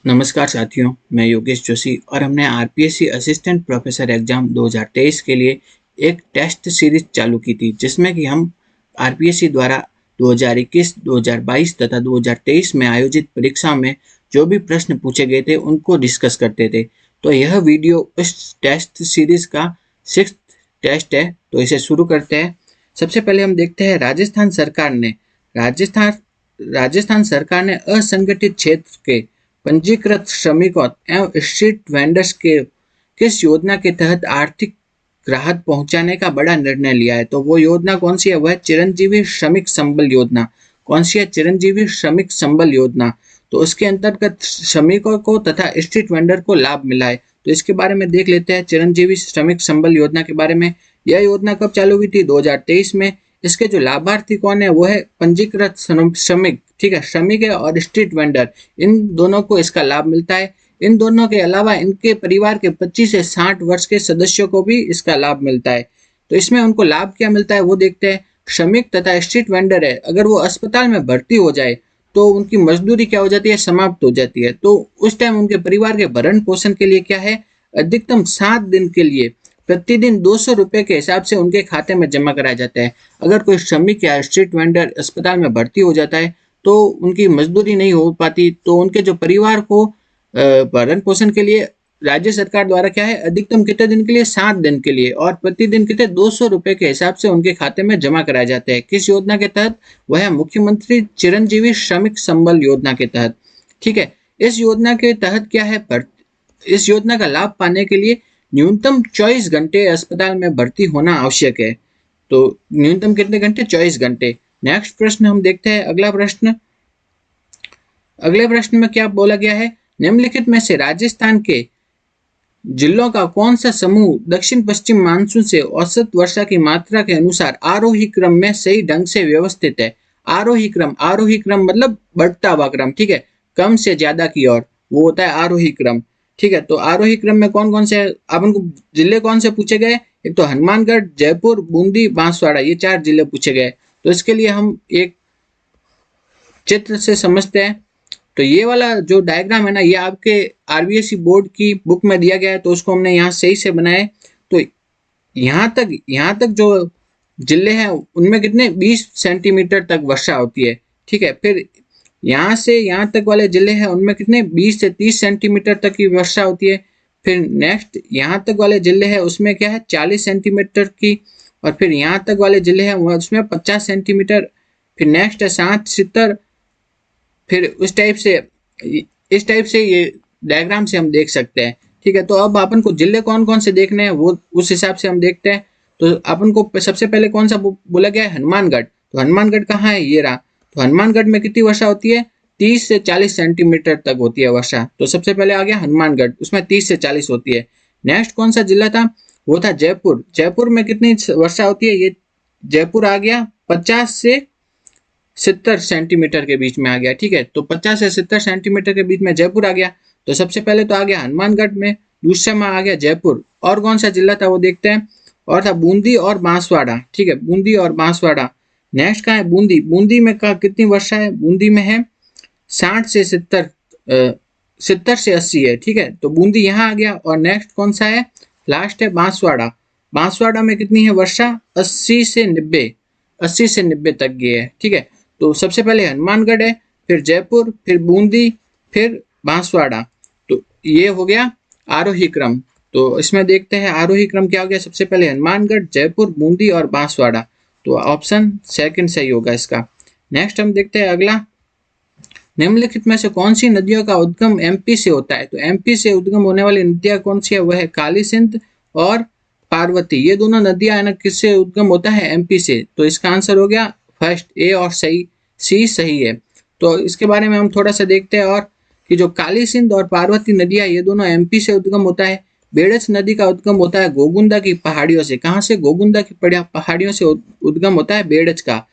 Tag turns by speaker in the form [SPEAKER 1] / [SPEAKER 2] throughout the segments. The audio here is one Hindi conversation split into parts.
[SPEAKER 1] नमस्कार साथियों, मैं योगेश जोशी और हमने आरपीएससी असिस्टेंट प्रोफेसर एग्जाम 2023 के लिए एक टेस्ट सीरीज चालू की थी जिसमें कि हम आरपीएससी द्वारा 2021, 2022 तथा 2023 में आयोजित परीक्षा में जो भी प्रश्न पूछे गए थे उनको डिस्कस करते थे। तो यह वीडियो इस टेस्ट सीरीज का 6th टेस्ट है, तो इसे शुरू करते हैं। सबसे पहले हम देखते हैं राजस्थान राजस्थान सरकार ने असंगठित क्षेत्र के पंजीकृत श्रमिकों एवं स्ट्रीट वेंडर्स के किस योजना के तहत आर्थिक राहत पहुंचाने का बड़ा निर्णय लिया है। तो वो योजना कौन सी है? वह चिरंजीवी श्रमिक संबल योजना। कौन सी है? चिरंजीवी श्रमिक संबल योजना। तो उसके अंतर्गत श्रमिकों को तथा स्ट्रीट वेंडर को लाभ मिला है। तो इसके बारे में देख लेते हैं चिरंजीवी श्रमिक संबल योजना के बारे में। यह योजना कब चालू हुई थी? 2023 में। इसके जो लाभार्थी कौन है? वो है पंजीकृत श्रमिक, ठीक है, श्रमिक है और स्ट्रीट वेंडर, इन दोनों को इसका लाभ मिलता है। इन दोनों के अलावा इनके परिवार के 25 से 60 वर्ष के सदस्यों को भी इसका लाभ मिलता है। तो इसमें उनको लाभ क्या मिलता है वो देखते हैं। श्रमिक तथा स्ट्रीट वेंडर है, अगर वो अस्पताल में भर्ती हो जाए तो उनकी मजदूरी क्या हो जाती है? समाप्त हो जाती है। तो उस टाइम उनके परिवार के भरण पोषण के लिए क्या है? अधिकतम 7 दिन के लिए प्रतिदिन 200 रुपए के हिसाब से उनके खाते में जमा कराया जाता है। अगर कोई श्रमिक या स्ट्रीट वेंडर अस्पताल में भर्ती हो जाता है तो उनकी मजदूरी नहीं हो पाती, तो उनके जो परिवार को भरण पोषण के लिए राज्य सरकार द्वारा क्या है, अधिकतम कितने दिन के लिए? 7 दिन के लिए, और प्रतिदिन कितने? 200 रुपए के हिसाब से उनके खाते में जमा कराया जाता है। किस योजना के तहत? वह मुख्यमंत्री चिरंजीवी श्रमिक संबल योजना के तहत, ठीक है। इस योजना के तहत क्या है, इस योजना का लाभ पाने के लिए न्यूनतम 24 घंटे अस्पताल में भर्ती होना आवश्यक है। तो न्यूनतम कितने घंटे? 24 घंटे। नेक्स्ट प्रश्न हम देखते हैं। अगले प्रश्न में क्या बोला गया है? निम्नलिखित में से राजस्थान के जिलों का कौन सा समूह दक्षिण पश्चिम मानसून से औसत वर्षा की मात्रा के अनुसार आरोही क्रम में सही ढंग से व्यवस्थित है? आरोही क्रम मतलब बढ़ता हुआ क्रम, ठीक है, कम से ज्यादा की ओर, वो होता है आरोही क्रम, ठीक है। तो आरोही क्रम में कौन कौन से अपन को जिले कौन से पूछे गए? एक तो हनुमानगढ़, जयपुर, बूंदी, बांसवाड़ा, ये 4 जिले पूछे गए। तो इसके लिए हम एक चित्र से समझते हैं। तो ये वाला जो डायग्राम है ना, ये आपके आरबीएससी बोर्ड की बुक में दिया गया है, तो उसको हमने यहाँ सही से बनाया। तो यहाँ तक जो जिले हैं उनमें कितने? 20 सेंटीमीटर तक वर्षा होती है, ठीक है। फिर यहाँ से यहाँ तक वाले जिले हैं उनमें कितने? 20 से 30 सेंटीमीटर तक की वर्षा होती है। फिर नेक्स्ट यहाँ तक वाले जिले हैं उसमें क्या है? 40 सेंटीमीटर की। और फिर यहाँ तक वाले जिले हैं उसमें 50 सेंटीमीटर। फिर नेक्स्ट है 60, 70। फिर इस टाइप से ये डायग्राम से हम देख सकते हैं, ठीक है। तो अब अपन को जिले कौन कौन से देखने हैं वो उस हिसाब से हम देखते हैं। तो अपन को सबसे पहले कौन सा बोला गया है? हनुमानगढ़। तो हनुमानगढ़ कहाँ है? ये रहा। तो हनुमानगढ़ में कितनी वर्षा होती है? 30 से 40 सेंटीमीटर तक होती है वर्षा। तो सबसे पहले आ गया हनुमानगढ़, उसमें 30 से 40 होती है। नेक्स्ट कौन सा जिला था? वो था जयपुर। जयपुर में कितनी वर्षा होती है? ये जयपुर आ गया 50 से 70 सेंटीमीटर के बीच में आ गया, ठीक है। तो 50 से 70 सेंटीमीटर के बीच में जयपुर आ गया। तो सबसे पहले तो आ गया हनुमानगढ़ में, दूसरे में आ गया जयपुर। और कौन सा जिला था वो देखते हैं। और था बूंदी और बांसवाड़ा, ठीक है, बूंदी और बांसवाड़ा। नेक्स्ट कहाँ है? बूंदी। बूंदी में का कितनी वर्षा है? बूंदी में है 60 से 70, 70 से 80 है, ठीक है। तो बूंदी यहाँ आ गया। और नेक्स्ट कौन सा है? लास्ट है बांसवाड़ा। बांसवाड़ा में कितनी है वर्षा? 80 से 90 तक की है, ठीक है। तो सबसे पहले हनुमानगढ़ है, फिर जयपुर, फिर बूंदी, फिर बांसवाड़ा। तो ये हो गया आरोही क्रम। तो इसमें देखते हैं आरोही क्रम क्या हो गया। सबसे पहले हनुमानगढ़, जयपुर, बूंदी और बांसवाड़ा। तो ऑप्शन सेकंड सही होगा इसका। नेक्स्ट हम देखते हैं अगला। निम्नलिखित में से कौन सी नदियों का उद्गम एमपी से होता है? तो एमपी से उद्गम होने वाली नदियां कौन सी है? वह है काली सिंध और पार्वती। ये दोनों नदियां है ना, किससे उद्गम होता है? एमपी से। तो इसका आंसर हो गया फर्स्ट ए और सी सही है। तो इसके बारे में हम थोड़ा सा देखते हैं और कि जो काली सिंध और पार्वती नदियां ये दोनों एमपी से उद्गम होता है। बेड़च नदी का उद्गम होता है गोगुंदा की पहाड़ियों से। कहां से? गोगुंदा की पहाड़ियों से उद्गम होता है बेड़च का।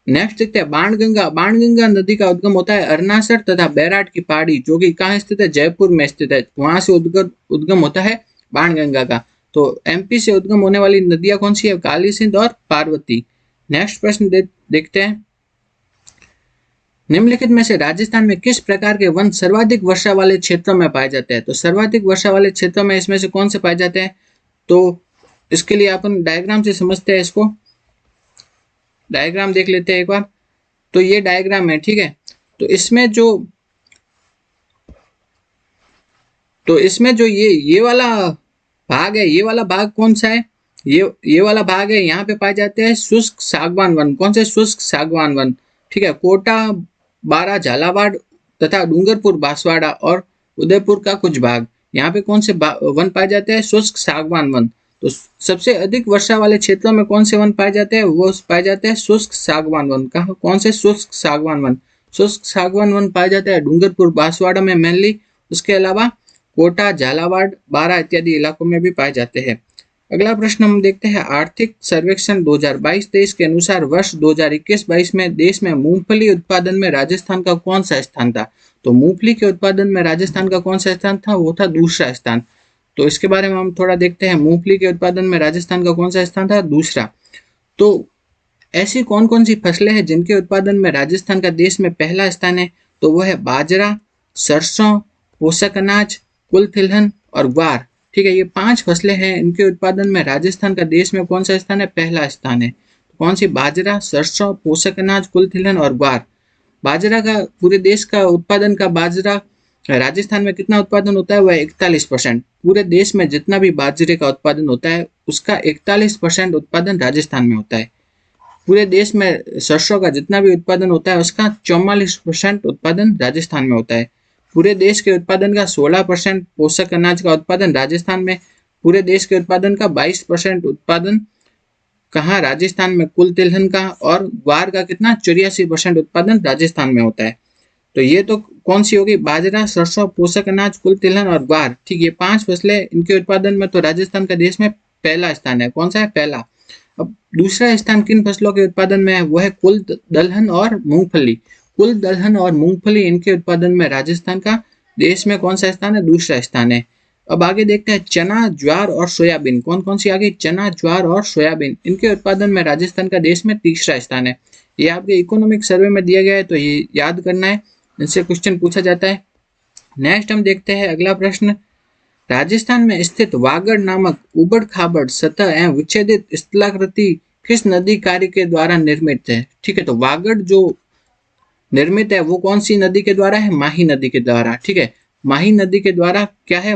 [SPEAKER 1] नेक्स्ट देखते हैं बाणगंगा। बाणगंगा नदी का उद्गम होता है अरनासर तथा बैराट की पहाड़ी, जो कि कहाँ स्थित है? जयपुर में स्थित है। वहां से उद्गम होता है बाणगंगा का। तो एमपी से उद्गम होने वाली नदियां कौन सी है? काली सिंध और पार्वती। नेक्स्ट प्रश्न देखते हैं। निम्नलिखित में से राजस्थान में किस प्रकार के वन सर्वाधिक वर्षा वाले क्षेत्रों में पाए जाते हैं? तो सर्वाधिक वर्षा वाले क्षेत्रों में इसमें से कौन से पाए जाते हैं? तो इसके लिए अपन डायग्राम से समझते हैं इसको। डायग्राम देख लेते हैं एक बार। तो ये डायग्राम है, ठीक है। तो इसमें जो ये वाला भाग है, ये वाला भाग कौन सा है? ये वाला भाग है, यहाँ पे पाए जाते हैं शुष्क सागवान वन। कौन से शुष्क सागवान वन? ठीक है, कोटा, बारा, झालावाड़ तथा डूंगरपुर, बांसवाड़ा और उदयपुर का कुछ भाग। यहाँ पे कौन से वन पाए जाते हैं? शुष्क सागवान वन। तो सबसे अधिक वर्षा वाले क्षेत्रों में कौन से वन पाए जाते हैं? वो पाए जाते हैं शुष्क सागवान वन। कहाँ? कौन से? शुष्क सागवान वन। शुष्क सागवान वन पाए जाते हैं डूंगरपुर, बांसवाड़ा में मेनली। उसके अलावा कोटा, झालावाड़, बारा इत्यादि इलाकों में भी पाए जाते हैं। अगला प्रश्न हम देखते हैं। आर्थिक सर्वेक्षण 2022-23 के अनुसार वर्ष 2021-22 में देश में मूंगफली उत्पादन में राजस्थान का कौन सा स्थान था? तो मूंगफली के उत्पादन में राजस्थान का कौन सा स्थान था? वो था दूसरा स्थान। तो इसके बारे में हम थोड़ा देखते हैं। मूंगफली के उत्पादन में राजस्थान का कौन सा स्थान था? दूसरा। तो ऐसी कौन कौन सी फसलें हैं जिनके उत्पादन में राजस्थान का देश में पहला स्थान है? तो वो है बाजरा, सरसों, पोषक अनाज, कुल तिलहन और ग्वार। ठीक है, ये 5 फसलें हैं। इनके उत्पादन में राजस्थान का देश में कौन सा स्थान है? पहला स्थान है। कौन सी? बाजरा, सरसों, पोषक अनाज, कुल तिलहन और ग्वार। बाजरा का पूरे देश का उत्पादन का बाजरा राजस्थान में कितना उत्पादन होता है? वह 41%। पूरे देश में जितना भी बाजरे का उत्पादन होता है उसका 41% उत्पादन राजस्थान में होता है। पूरे देश में सरसों का जितना भी उत्पादन होता है उसका 44% उत्पादन राजस्थान में होता है। पूरे देश के उत्पादन का 16% पोषक अनाज का उत्पादन राजस्थान में। पूरे देश के उत्पादन का 22% उत्पादन कहाँ? राजस्थान में। कुल तिलहन का और ग्वार का कितना? 84% उत्पादन राजस्थान में होता है। तो ये तो कौन सी होगी? बाजरा, सरसों, पोषक अनाज, कुल तिलहन और ग्वार। ठीक, ये 5 फसलें। इनके उत्पादन में तो राजस्थान का देश में पहला स्थान है। कौन सा है? पहला। अब दूसरा स्थान किन फसलों के उत्पादन में है? वो है कुल दलहन और मूंगफली। कुल दलहन और मूंगफली, इनके उत्पादन में राजस्थान का देश में कौन सा स्थान है? दूसरा स्थान है। अब आगे देखते हैं चना, ज्वार और सोयाबीन। कौन कौन सी आ गई? चना, ज्वार और सोयाबीन। इनके उत्पादन में राजस्थान का देश में तीसरा स्थान है। ये आपके इकोनॉमिक सर्वे में दिया गया है, तो ये याद करना है, इनसे क्वेश्चन पूछा जाता है। नेक्स्ट हम देखते हैं अगला प्रश्न। राजस्थान में स्थित वागड़ नामक उबड़ खाबड़ सतह एवं विच्छेदित स्थलाकृति किस नदी कार्य के द्वारा निर्मित है? ठीक है, तो वागड़ जो निर्मित है वो कौन सी नदी के द्वारा है? माही नदी के द्वारा। ठीक है, माही नदी के द्वारा क्या है?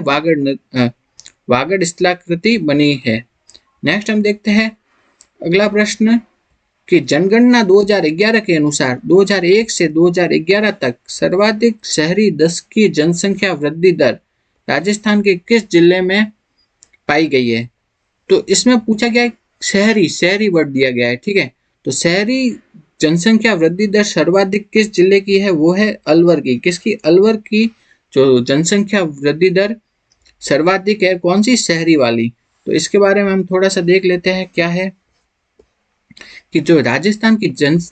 [SPEAKER 1] वागड़ स्थलाकृति बनी है। नेक्स्ट हम देखते हैं अगला प्रश्न कि जनगणना 2011 के अनुसार 2001 से 2011 तक सर्वाधिक शहरी दशकीय जनसंख्या वृद्धि दर राजस्थान के किस जिले में पाई गई है? तो इसमें पूछा गया है शहरी वर्ड दिया गया है। ठीक है, तो शहरी जनसंख्या वृद्धि दर सर्वाधिक किस जिले की है? वो है अलवर की। किसकी? अलवर की जो जनसंख्या वृद्धि दर सर्वाधिक है। कौन सी? शहरी वाली। तो इसके बारे में हम थोड़ा सा देख लेते हैं क्या है कि जो राजस्थान की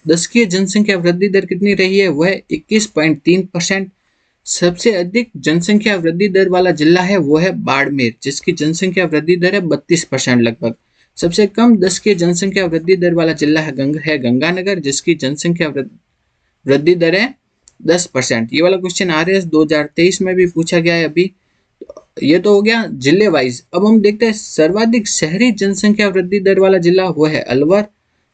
[SPEAKER 1] दशकीय जनसंख्या वृद्धि दर कितनी रही है? वह 21.3%। सबसे अधिक जनसंख्या वृद्धि दर वाला जिला है वो है बाड़मेर, जिसकी जनसंख्या वृद्धि दर है 32% लगभग। सबसे कम दशकीय जनसंख्या वृद्धि दर वाला जिला है गंगानगर, जिसकी जनसंख्या वृद्धि दर है 10%। ये वाला क्वेश्चन RS 2023 में भी पूछा गया है अभी। ये तो हो गया जिले वाइज। अब हम देखते हैं सर्वाधिक शहरी जनसंख्या वृद्धि दर वाला जिला वो है अलवर,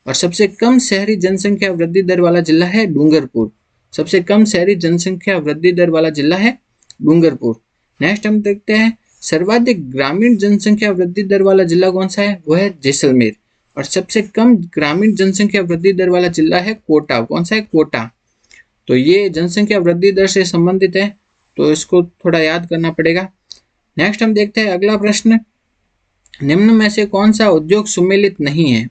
[SPEAKER 1] और सबसे कम शहरी जनसंख्या वृद्धि दर वाला जिला है डूंगरपुर। सबसे कम शहरी जनसंख्या वृद्धि दर वाला जिला है डूंगरपुर। नेक्स्ट हम देखते हैं सर्वाधिक ग्रामीण जनसंख्या वृद्धि दर वाला जिला कौन सा है? वो है जैसलमेर। और सबसे कम ग्रामीण जनसंख्या वृद्धि दर वाला जिला है कोटा। कौन सा है? कोटा। तो ये जनसंख्या वृद्धि दर से संबंधित है, तो इसको थोड़ा याद करना पड़ेगा। नेक्स्ट हम देखते हैं अगला प्रश्न। निम्न में से कौन सा उद्योग सम्मिलित नहीं है?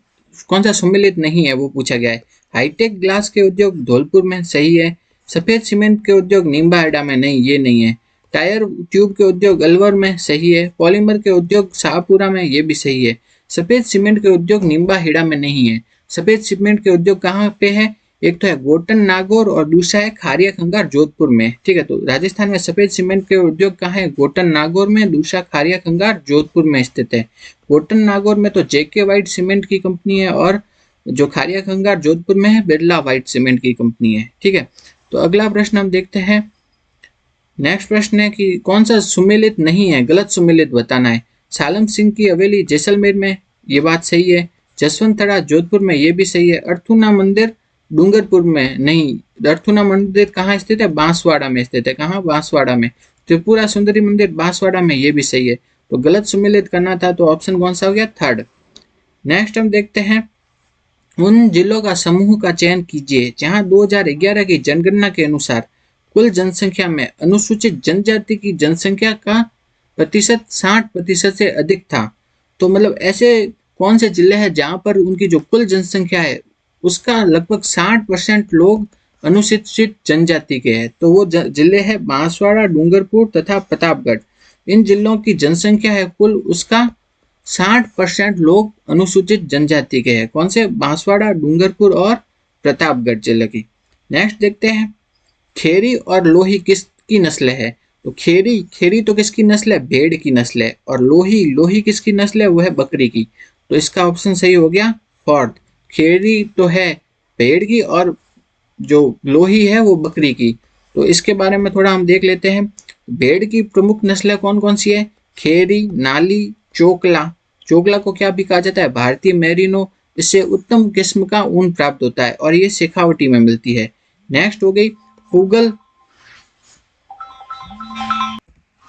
[SPEAKER 1] कौन सा सम्मिलित नहीं है वो पूछा गया है। हाईटेक ग्लास के उद्योग धौलपुर में, सही है। सफेद सीमेंट के उद्योग नीमबाहेड़ा में, नहीं, ये नहीं है। टायर ट्यूब के उद्योग अलवर में, सही है। पॉलीमर के उद्योग शाहपुरा में, ये भी सही है। सफेद सीमेंट के उद्योग नीमबाहेड़ा में नहीं है। सफेद सीमेंट के उद्योग कहाँ पे है? एक तो है गोटन नागौर और दूसरा है खारिया खंगार जोधपुर में। ठीक है, तो राजस्थान में सफेद सीमेंट के उद्योग कहाँ है? गोटन नागौर में, दूसरा खारिया खंगार जोधपुर में स्थित है। गोटन नागौर में तो JK वाइट सीमेंट की कंपनी है, और जो खारिया खंगार जोधपुर में है बिरला वाइट सीमेंट की कंपनी है। ठीक है, तो अगला प्रश्न हम देखते हैं। नेक्स्ट प्रश्न है कि कौन सा सुमेलित नहीं है, गलत सुमेलित बताना है। सालम सिंह की हवेली जैसलमेर में, ये बात सही है। जसवंतरा जोधपुर में, ये भी सही है। अर्थुना मंदिर डूंगरपुर में नहीं, अर्थुना मंदिर कहाँ स्थित है? बांसवाड़ा में स्थित है। कहाँ? बांसवाड़ा में। त्रिपुरा सुंदरी मंदिर बांसवाड़ा में, ये भी सही है। तो गलत सुमेलित करना था, तो ऑप्शन कौन सा हो गया? थर्ड। नेक्स्ट हम देखते हैं, उन जिलों का समूह का चयन कीजिए जहां 2011 की जनगणना के अनुसार कुल जनसंख्या में अनुसूचित जनजाति की जनसंख्या का प्रतिशत 60% से अधिक था। तो मतलब ऐसे कौन से जिले हैं जहां पर उनकी जो कुल जनसंख्या है उसका लगभग 60% लोग अनुसूचित जनजाति के हैं। तो वो जिले हैं बांसवाड़ा, डूंगरपुर तथा प्रतापगढ़। इन जिलों की जनसंख्या है कुल, उसका 60% लोग अनुसूचित जनजाति के हैं। कौन से? बांसवाड़ा, डूंगरपुर और प्रतापगढ़ जिले की। नेक्स्ट देखते हैं, खेरी और लोही किसकी नस्ल है? तो खेरी तो किसकी नस्ल है? भेड़ की नस्ल है। और लोही किसकी नस्ल है? वो है बकरी की। तो इसका ऑप्शन सही हो गया फोर्थ। खेरी तो है भेड़ की और जो लोही है वो बकरी की। तो इसके बारे में थोड़ा हम देख लेते हैं। भेड़ की प्रमुख नस्लें कौन कौन सी है? खेरी, नाली, चोकला। चोकला को क्या भी कहा जाता है? भारतीय मेरिनो। इससे उत्तम किस्म का ऊन प्राप्त होता है और ये शेखावटी में मिलती है। नेक्स्ट हो गई पूगल।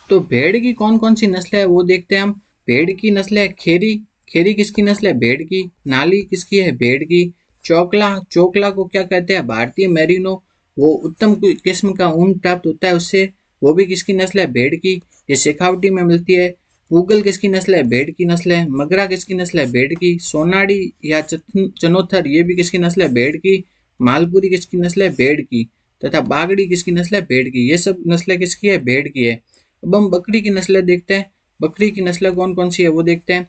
[SPEAKER 1] तो भेड़ की कौन कौन सी नस्ल है वो देखते हैं हम। भेड़ की नस्ल है खेरी। खेरी किसकी नस्ल है? भेड़ की। नाली किसकी है? भेड़ की। चोकला को क्या कहते हैं? भारतीय मेरिनो। वो उत्तम किस्म का ऊन प्राप्त होता है उससे, वो भी किसकी नस्ल है? भेड़ की। ये शेखावटी में मिलती है। पूगल किसकी नस्ल है? भेड़ की नस्ल है। मगरा किसकी नस्ल है? भेड़ की। सोनाड़ी या चनोथर, ये भी किसकी नस्ल है? भेड़ की। मालपुरी किसकी नस्ल है? भेड़ की। तथा बागड़ी किसकी नस्ल है? भेड़ की। ये सब नस्लें किसकी है? भेड़ की है। अब हम बकरी की नस्लें देखते हैं। बकरी की नस्लें कौन कौन सी है वो देखते हैं।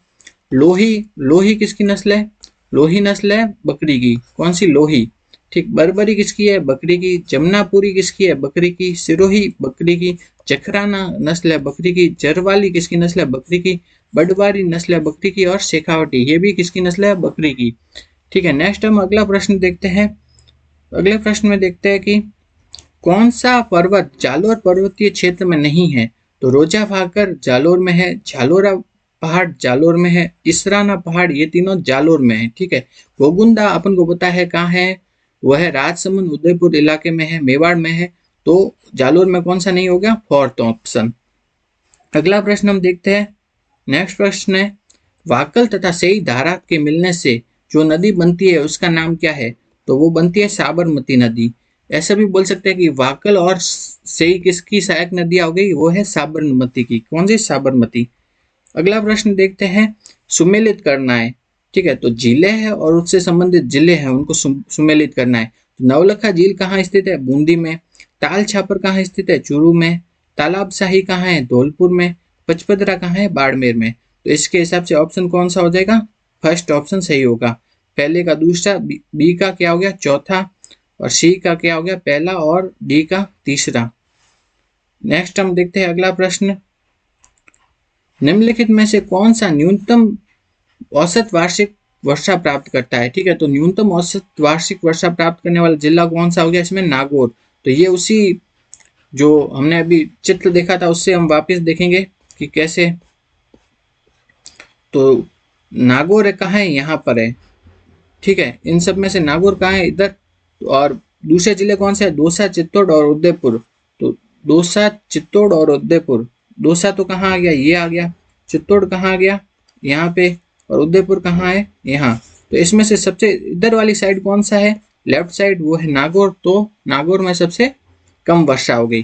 [SPEAKER 1] लोही किसकी नस्ल है? लोही नस्ल है बकरी की। कौन सी? लोही। ठीक। बरबरी किसकी है? बकरी की। जमनापुरी किसकी है? बकरी की। सिरोही बकरी की। जखराना नस्ल है बकरी की। जरवाली किसकी नस्ल है? बकरी की। बडवारी नस्ल है बकरी की। और शेखावटी, ये भी किसकी नस्ल है? बकरी की। ठीक है। नेक्स्ट हम अगला प्रश्न देखते हैं। अगले प्रश्न में देखते हैं कि कौन सा पर्वत जालोर पर्वतीय क्षेत्र में नहीं है? तो रोजा भाकर जालोर में है, झालोरा पहाड़ जालोर में है, इसराना पहाड़, ये तीनों जालोर में है। ठीक है। गोगुंदा अपन को पता है कहाँ है, वह है राजसमंद उदयपुर इलाके में है, मेवाड़ में है। तो जालोर में कौन सा नहीं हो गया? Fourth option. अगला प्रश्न हम देखते हैं। नेक्स्ट प्रश्न है, वाकल तथा सई धारा के मिलने से जो नदी बनती है उसका नाम क्या है? तो वो बनती है साबरमती नदी। ऐसा भी बोल सकते हैं कि वाकल और सई किसकी सहायक नदियां हो गई? वो है साबरमती की। कौन सी? साबरमती। अगला प्रश्न देखते हैं, सुमेलित करना है। ठीक है। तो झीलें हैं और उससे संबंधित जिले हैं उनको सुमेलित करना है। तो नवलखा झील कहाँ स्थित है? बूंदी में। ताल छापर कहाँ स्थित है? चूरू में। तालाब शाही कहाँ है? धौलपुर में। पचपदरा कहाँ है? बाड़मेर में। तो इसके हिसाब से ऑप्शन कौन सा हो जाएगा? फर्स्ट ऑप्शन सही होगा। पहले का दूसरा, बी का क्या हो गया? चौथा, और सी का क्या हो गया? पहला, और डी का तीसरा। नेक्स्ट हम देखते हैं अगला प्रश्न, निम्नलिखित में से कौन सा न्यूनतम औसत वार्षिक वर्षा प्राप्त करता है? ठीक है। तो न्यूनतम औसत वार्षिक वर्षा प्राप्त करने वाला जिला कौन सा हो गया इसमें? नागौर। तो ये उसी जो हमने अभी चित्र देखा था उससे हम वापस देखेंगे कि कैसे। तो नागौर कहाँ है? यहाँ पर है। ठीक है। इन सब में से नागौर कहाँ है? इधर। और दूसरे जिले कौन से हैं? दौसा, चित्तौड़ और उदयपुर। तो दौसा, चित्तौड़ और उदयपुर। दौसा तो कहाँ आ गया? ये आ गया। चित्तौड़ कहाँ आ गया? यहाँ पे। और उदयपुर कहाँ है? यहाँ। तो इसमें से सबसे इधर वाली साइड कौन सा है? लेफ्ट साइड, वो है नागौर। तो नागौर में सबसे कम वर्षा हो गई।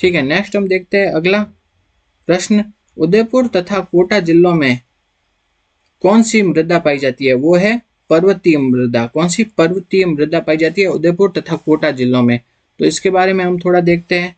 [SPEAKER 1] ठीक है। नेक्स्ट हम देखते हैं अगला प्रश्न, उदयपुर तथा कोटा जिलों में कौन सी मृदा पाई जाती है? वो है पर्वतीय मृदा। कौन सी? पर्वतीय मृदा पाई जाती है उदयपुर तथा कोटा जिलों में। तो इसके बारे में हम थोड़ा देखते हैं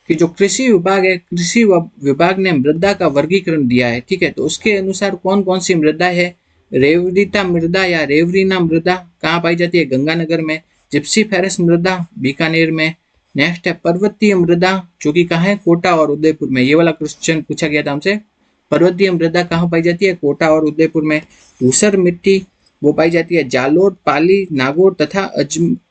[SPEAKER 1] कि जो कृषि विभाग है, कृषि विभाग ने मृदा का वर्गीकरण दिया है। ठीक है। तो उसके अनुसार कौन कौन सी मृदा है? रेवरिता मृदा या रेवरीना मृदा कहाँ पाई जाती है? गंगानगर में। जिप्सी फेरस मृदा बीकानेर में। नेक्स्ट है पर्वतीय मृदा, जो कि कहाँ है? कोटा और उदयपुर में। ये वाला क्वेश्चन पूछा गया था हमसे। पर्वतीय मृदा कहाँ पाई जाती है? कोटा और उदयपुर में। धूसर मिट्टी वो पाई जाती है जालोर, पाली, नागौर तथा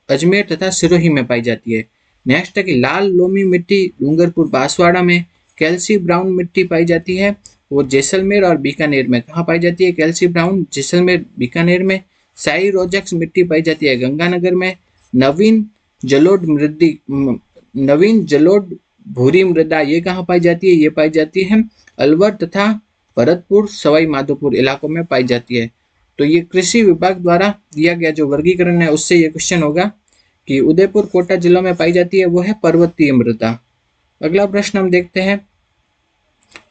[SPEAKER 1] अजमेर तथा सिरोही में पाई जाती है। नेक्स्ट है कि लाल लोमी मिट्टी डूंगरपुर बांसवाड़ा में। कैल्सी ब्राउन मिट्टी पाई जाती है वो जैसलमेर और बीकानेर में। कहाँ पाई जाती है कैल्सी ब्राउन? जैसलमेर बीकानेर में। साई रोजक्स मिट्टी पाई जाती है गंगानगर में। नवीन जलोढ़ मृदी नवीन जलोढ़ भूरी मृदा ये कहाँ पाई जाती है? ये पाई जाती है अलवर तथा भरतपुर सवाई माधोपुर इलाकों में पाई जाती है। तो ये कृषि विभाग द्वारा दिया गया जो वर्गीकरण है उससे ये क्वेश्चन होगा कि उदयपुर कोटा जिलों में पाई जाती है वो है पर्वतीय मृदा। अगला प्रश्न हम देखते हैं।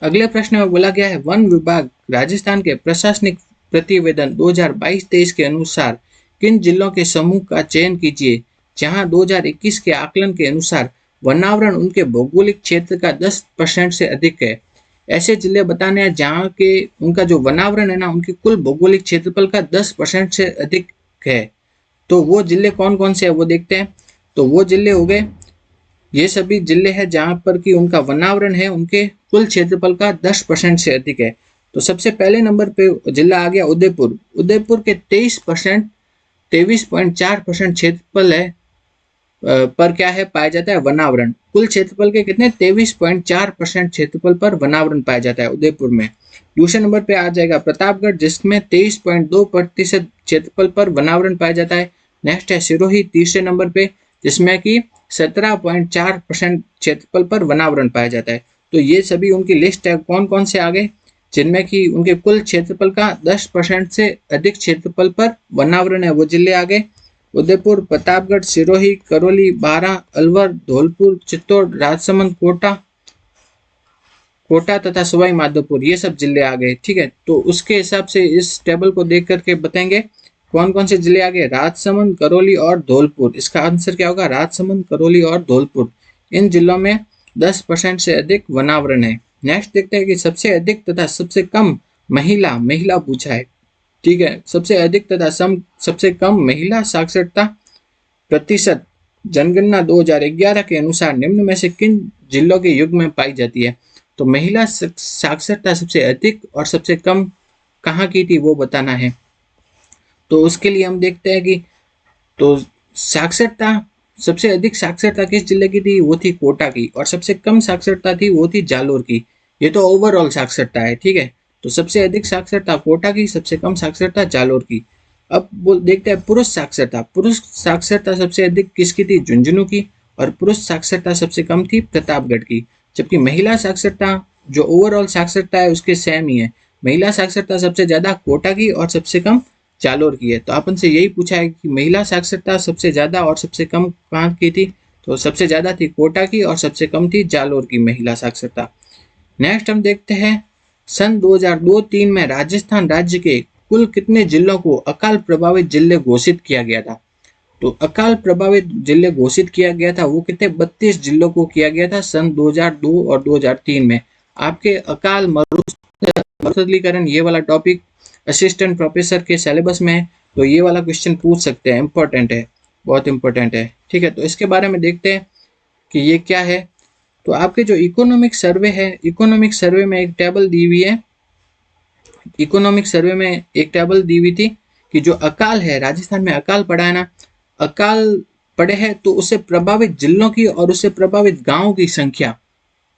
[SPEAKER 1] अगले प्रश्न में बोला गया है वन विभाग राजस्थान के प्रशासनिक प्रतिवेदन 2022-23 के अनुसार किन जिलों के समूह का चयन कीजिए जहां 2021 के आकलन के अनुसार वनावरण उनके भौगोलिक क्षेत्र का 10% से अधिक है। ऐसे जिले बताने हैं जहाँ के उनका जो वनावरण है ना उनके कुल भौगोलिक क्षेत्रफल का 10% से अधिक है। तो वो जिले कौन कौन से है वो देखते हैं। तो वो जिले हो गए, ये सभी जिले हैं जहाँ पर कि उनका वनावरण है उनके कुल क्षेत्रफल का 10% से अधिक है। तो सबसे पहले नंबर पे जिला आ गया उदयपुर। उदयपुर के 23.4% क्षेत्रफल है पर क्या है पाया जाता है वनावरण। कुल क्षेत्रफल के कितने 23.4% क्षेत्रफल पर वनावरण पाया जाता है उदयपुर में। दूसरे नंबर पे आ जाएगा प्रतापगढ़ जिसमें 23.2% क्षेत्रफल पर वनावरण पाया जाता है। नेक्स्ट है सिरोही तीसरे नंबर पे जिसमें कि 17.4% क्षेत्रफल पर वनावरण पाया जाता है। तो ये सभी उनकी लिस्ट है कौन कौन से आ गए जिनमें कि उनके कुल क्षेत्रफल का 10% से अधिक क्षेत्रफल पर वनावरण है वो जिले आ गए उदयपुर, प्रतापगढ़, सिरोही, करौली, बारां, अलवर, धौलपुर, चित्तौड़, राजसमंद, कोटा तथा सवाई माधोपुर ये सब जिले आ गए। ठीक है, तो उसके हिसाब से इस टेबल को देख करके बताएंगे कौन कौन से जिले आ गए। राजसमंद, करौली और धौलपुर। इसका आंसर क्या होगा? राजसमंद, करौली और धौलपुर। इन जिलों में 10% से अधिक वनावरण है। नेक्स्ट देखते हैं कि सबसे अधिक तथा सबसे कम महिला पूछा है। ठीक है, सबसे अधिक तथा सबसे कम महिला साक्षरता प्रतिशत जनगणना 2011 के अनुसार निम्न में से किन जिलों के युग में पाई जाती है। तो महिला साक्षरता सबसे अधिक और सबसे कम कहाँ की थी वो बताना है। तो उसके लिए हम देखते हैं कि तो साक्षरता सबसे अधिक साक्षरता किस जिले की थी? वो थी कोटा की। और सबसे कम साक्षरता थी वो थी जालोर की। ये तो ओवरऑल साक्षरता है। ठीक है, तो सबसे अधिक साक्षरता कोटा की, सबसे कम साक्षरता जालोर की। अब देखते हैं पुरुष साक्षरता। पुरुष साक्षरता सबसे अधिक किसकी थी? झुंझुनू की। और पुरुष साक्षरता सबसे कम थी प्रतापगढ़ की। जबकि महिला साक्षरता जो ओवरऑल साक्षरता है उसके सेम ही है। महिला साक्षरता सबसे ज्यादा कोटा की और सबसे कम जालोर की है। तो अपन से यही पूछा है कि महिला साक्षरता सबसे ज्यादा और सबसे कम कहाँ की थी? तो सबसे ज्यादा थी कोटा की और सबसे कम थी जालोर की महिला साक्षरता। नेक्स्ट हम देखते हैं सन 2002-3 में राजस्थान राज्य के कुल कितने जिलों को अकाल प्रभावित जिले घोषित किया गया था? तो अकाल प्रभावित जिले घोषित किया गया था वो कितने 32 जिलों को किया गया था सन 2002 और 2003 में। आपके अकाल मरुस्थलीकरण ये वाला टॉपिक असिस्टेंट प्रोफेसर के सिलेबस में है, तो ये वाला क्वेश्चन पूछ सकते हैं, इंपॉर्टेंट है, बहुत इंपॉर्टेंट है। ठीक है, तो इसके बारे में देखते हैं कि ये क्या है। तो आपके जो इकोनॉमिक सर्वे है, इकोनॉमिक सर्वे में एक टेबल दी हुई है। इकोनॉमिक सर्वे में एक टेबल दी हुई थी कि जो अकाल है, राजस्थान में अकाल पड़ा है ना, अकाल पड़े हैं तो उससे प्रभावित जिलों की और उससे प्रभावित गांवों की संख्या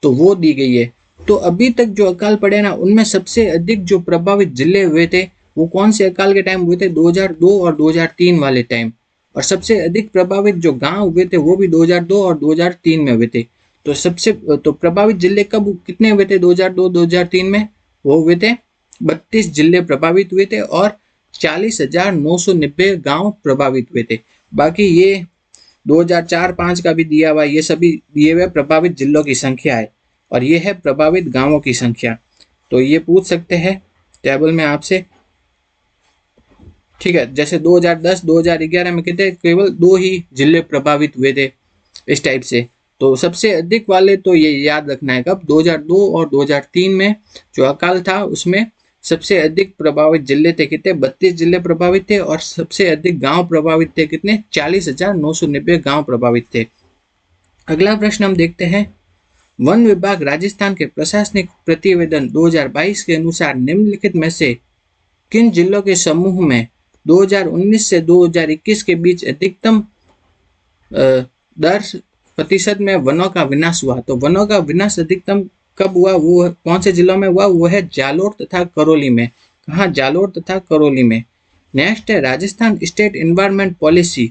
[SPEAKER 1] तो वो दी गई है। तो अभी तक जो अकाल पड़े ना उनमें सबसे अधिक जो प्रभावित जिले हुए थे वो कौन से अकाल के टाइम हुए थे? 2002 और 2003 वाले टाइम। और सबसे अधिक प्रभावित जो गांव हुए थे वो भी 2002 और 2003 में हुए थे। तो सबसे तो प्रभावित जिले कब कितने हुए थे? 2002-2003 में वो हुए थे 32 जिले प्रभावित हुए थे और 40,990 गांव प्रभावित हुए थे। बाकी ये 2004-5 का भी दिया हुआ, ये सभी दिए हुए प्रभावित जिलों की संख्या है और ये है प्रभावित गांवों की संख्या। तो ये पूछ सकते हैं टेबल में आपसे। ठीक है, जैसे 2010-2011 में कितने? केवल 2 ही जिले प्रभावित हुए थे इस टाइप से। तो सबसे अधिक वाले तो ये याद रखना है कब? 2002 और 2003 में जो अकाल था उसमें सबसे अधिक प्रभावित जिले थे कितने? 32 जिले प्रभावित थे और सबसे अधिक गांव प्रभावित थे कितने? 40,990 गांव प्रभावित थे। अगला प्रश्न हम देखते हैं। वन विभाग राजस्थान के प्रशासनिक प्रतिवेदन 2022 के अनुसार निम्नलिखित में से किन जिलों के समूह में 2019 से 2021 के बीच अधिकतम दर प्रतिशत में वनों का विनाश हुआ? तो वनों का विनाश अधिकतम कब हुआ, वो कौन से जिलों में हुआ? वो है जालोर तथा करौली में। कहाँ? जालोर तथा करौली में। नेक्स्ट है राजस्थान स्टेट एनवायरमेंट पॉलिसी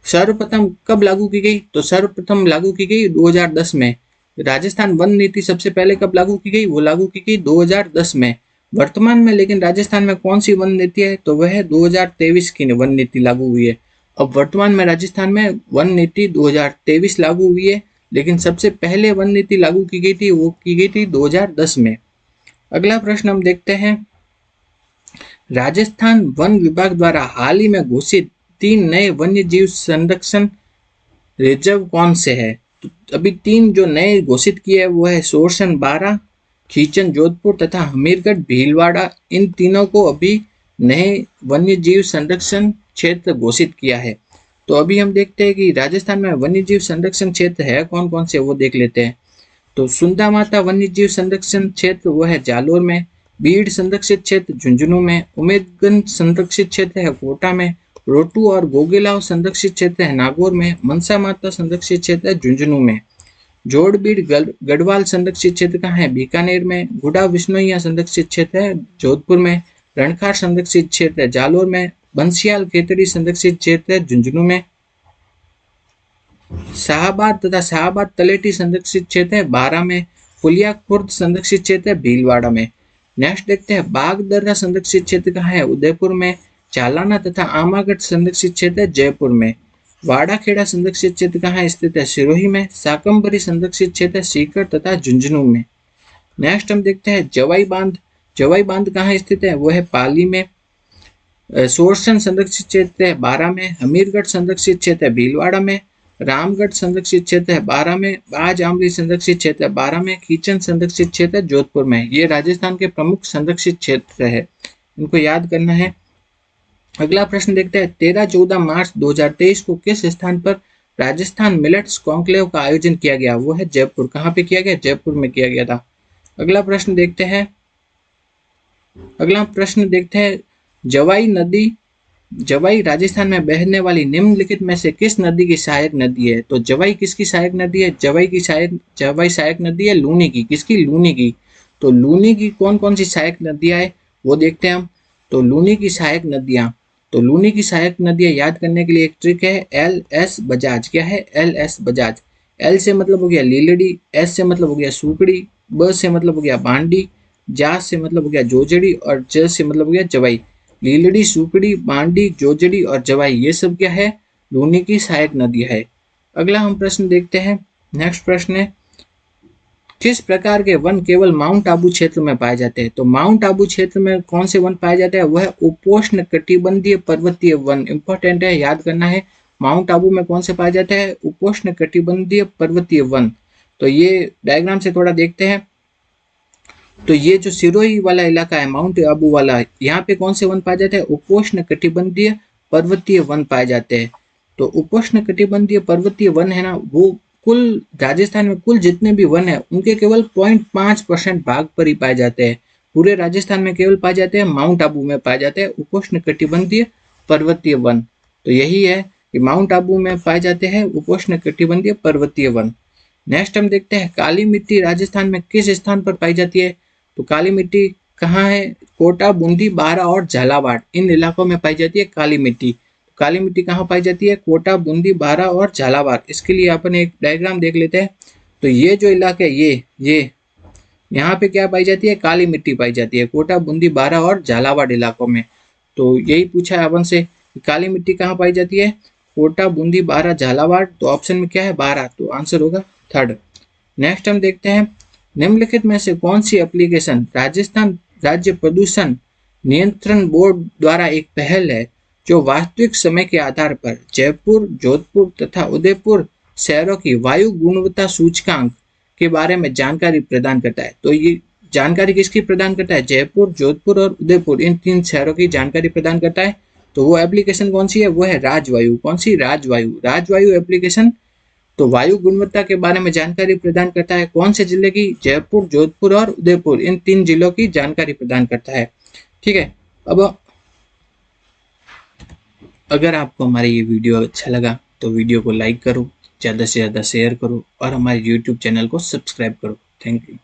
[SPEAKER 1] सर्वप्रथम कब लागू की गई? तो सर्वप्रथम लागू की गई 2010 में। राजस्थान वन नीति सबसे पहले कब लागू की गई? वो लागू की गई 2010 में। वर्तमान में लेकिन राजस्थान में कौन सी वन नीति है? तो वह 2023 की वन नीति लागू हुई है। अब वर्तमान में राजस्थान में वन नीति 2023 लागू हुई है, लेकिन सबसे पहले वन नीति लागू की गई थी, वो की गई थी 2010 में। अगला प्रश्न हम देखते हैं, राजस्थान वन विभाग द्वारा हाल ही में घोषित 3 नए वन्य जीव संरक्षण रिजर्व कौन से है? तो अभी 3 जो नए घोषित किए हैं वो है सोरसन 12, खीचन जोधपुर तथा हमीरगढ़ भीलवाड़ा। इन तीनों को अभी नए वन्य जीव संरक्षण क्षेत्र घोषित किया है। तो अभी हम देखते हैं कि राजस्थान में वन्य जीव संरक्षण क्षेत्र है कौन कौन से, वो देख लेते हैं। तो सुंदा माता वन्य जीव संरक्षण क्षेत्र वो है जालोर में, बीड़ संरक्षित क्षेत्र झुंझुनू में, उमेदगंज संरक्षित क्षेत्र है कोटा में, रोटू और गोगेलाव संरक्षित क्षेत्र है नागौर में, मनसा माता संरक्षित क्षेत्र है झुंझुनू में, जोड़बीड़ गढ़वाल संरक्षित क्षेत्र कहाँ है? बीकानेर में, गुडा विश्नोइया संरक्षित क्षेत्र है जोधपुर में, रणखार संरक्षित क्षेत्र है जालोर में, बंसियाल खेतड़ी संरक्षित क्षेत्र है झुंझुनू में, शाहबाद तथा शाहबाद तलेटी संरक्षित क्षेत्र है बारा में, पुलिया खुर्द संरक्षित क्षेत्र है भीलवाड़ा में। नेक्स्ट देखते हैं बागदर्रा संरक्षित क्षेत्र कहाँ है? उदयपुर में, चालाना तथा आमागढ़ संरक्षित क्षेत्र है जयपुर में, वाड़ाखेड़ा संरक्षित क्षेत्र कहाँ स्थित है? सिरोही में, साकम्बरी संरक्षित क्षेत्र है सीकर तथा झुंझुनू में। नेक्स्ट हम देखते हैं जवाई बांध। जवाई बांध कहाँ स्थित है? वो है पाली में, सोरसन संरक्षित क्षेत्र है बारा में, हमीरगढ़ संरक्षित क्षेत्र है भीलवाड़ा में, रामगढ़ संरक्षित क्षेत्र है बारा में, बाज आमली संरक्षित क्षेत्र है बारा में, खीचन संरक्षित क्षेत्र है जोधपुर में। ये राजस्थान के प्रमुख संरक्षित क्षेत्र है, इनको याद करना है। अगला प्रश्न देखते हैं 13-14 मार्च 2023 को किस स्थान पर राजस्थान मिलेट्स कॉन्क्लेव का आयोजन किया गया? वो है जयपुर। कहाँ पे किया गया? जयपुर में किया गया था। अगला प्रश्न देखते हैं जवाई नदी, जवाई राजस्थान में बहने वाली निम्नलिखित में से किस नदी की सहायक नदी है? तो जवाई किसकी सहायक नदी है? जवाई सहायक नदी है लूनी की। किसकी? लूनी की। तो लूनी की कौन कौन सी सहायक नदियां है वो देखते हैं हम। तो लूनी की सहायक नदियां, तो लूनी की सहायक नदियां याद करने के लिए एक ट्रिक है, एल एस बजाज। क्या है? L S Bajaj. एल से मतलब हो गया लीलड़ी, एस से मतलब हो गया सुकड़ी, ब से मतलब हो गया बांडी, जा से मतलब हो गया जोजड़ी और ज से मतलब हो गया जवाई। लीलड़ी, सुकड़ी, बांडी, जोजड़ी और जवाई ये सब क्या है? लूनी की सहायक नदियां है। अगला हम प्रश्न देखते हैं। नेक्स्ट प्रश्न है किस प्रकार के वन केवल माउंट आबू क्षेत्र में पाए जाते हैं? तो माउंट आबू क्षेत्र में कौन से वन पाए जाते हैं? वह उपोष्ण कटिबंधीय पर्वतीय वन। इंपॉर्टेंट है, याद करना है। माउंट आबू में कौन से पाए जाते हैं? उपोष्ण कटिबंधीय पर्वतीय वन। तो ये डायग्राम से थोड़ा देखते हैं। तो ये जो सिरोही वाला इलाका है माउंट आबू वाला, यहाँ पे कौन से वन पाए जाते हैं? उपोष्ण कटिबंधीय पर्वतीय वन पाए जाते हैं। तो उपोष्ण कटिबंधीय पर्वतीय वन है ना, वो कुल राजस्थान में कुल जितने भी वन है उनके केवल 0.5% भाग पर ही पाए जाते हैं। पूरे राजस्थान में केवल पाए जाते हैं माउंट आबू में पाए जाते हैं उपोष्ण कटिबंधीय पर्वतीय वन। तो यही है कि माउंट आबू में पाए जाते हैं उपोष्ण कटिबंधीय पर्वतीय वन। नेक्स्ट हम देखते हैं काली मिट्टी राजस्थान में किस स्थान पर पाई जाती है? तो काली मिट्टी कहाँ है? कोटा, बूंदी, बारा और झालावाड़, इन इलाकों में पाई जाती है काली मिट्टी। काली मिट्टी कहाँ पाई जाती है? कोटा, बूंदी, बारा और झालावाड़। इसके लिए अपन एक डायग्राम देख लेते हैं। तो ये जो इलाके ये यहाँ पे क्या पाई जाती है? काली मिट्टी पाई जाती है कोटा, बूंदी, बारा और झालावाड़ इलाकों में। तो यही पूछा है अपन से, काली मिट्टी कहाँ पाई जाती है? कोटा, बूंदी, बारा, झालावाड़। तो ऑप्शन में क्या है? बारा। तो आंसर होगा थर्ड। नेक्स्ट हम देखते हैं निम्नलिखित में से कौन सी एप्लीकेशन राजस्थान राज्य प्रदूषण नियंत्रण बोर्ड द्वारा एक पहल है जो वास्तविक समय के आधार पर जयपुर, जोधपुर तथा उदयपुर शहरों की वायु गुणवत्ता सूचकांक के बारे में जानकारी प्रदान करता है? तो ये जानकारी किसकी प्रदान करता है? जयपुर, जोधपुर और उदयपुर, इन 3 शहरों की जानकारी प्रदान करता है। तो वो एप्लीकेशन कौन सी है? वो है राजवायु। कौन सी? राजवायु एप्लीकेशन। तो वायु गुणवत्ता के बारे में जानकारी प्रदान करता है कौन से जिले की? जयपुर, जोधपुर और उदयपुर, इन 3 जिलों की जानकारी प्रदान करता है। ठीक है। अब अगर आपको हमारा ये वीडियो अच्छा लगा तो वीडियो को लाइक करो, ज़्यादा से ज़्यादा शेयर करो और हमारे यूट्यूब चैनल को सब्सक्राइब करो। Thank you.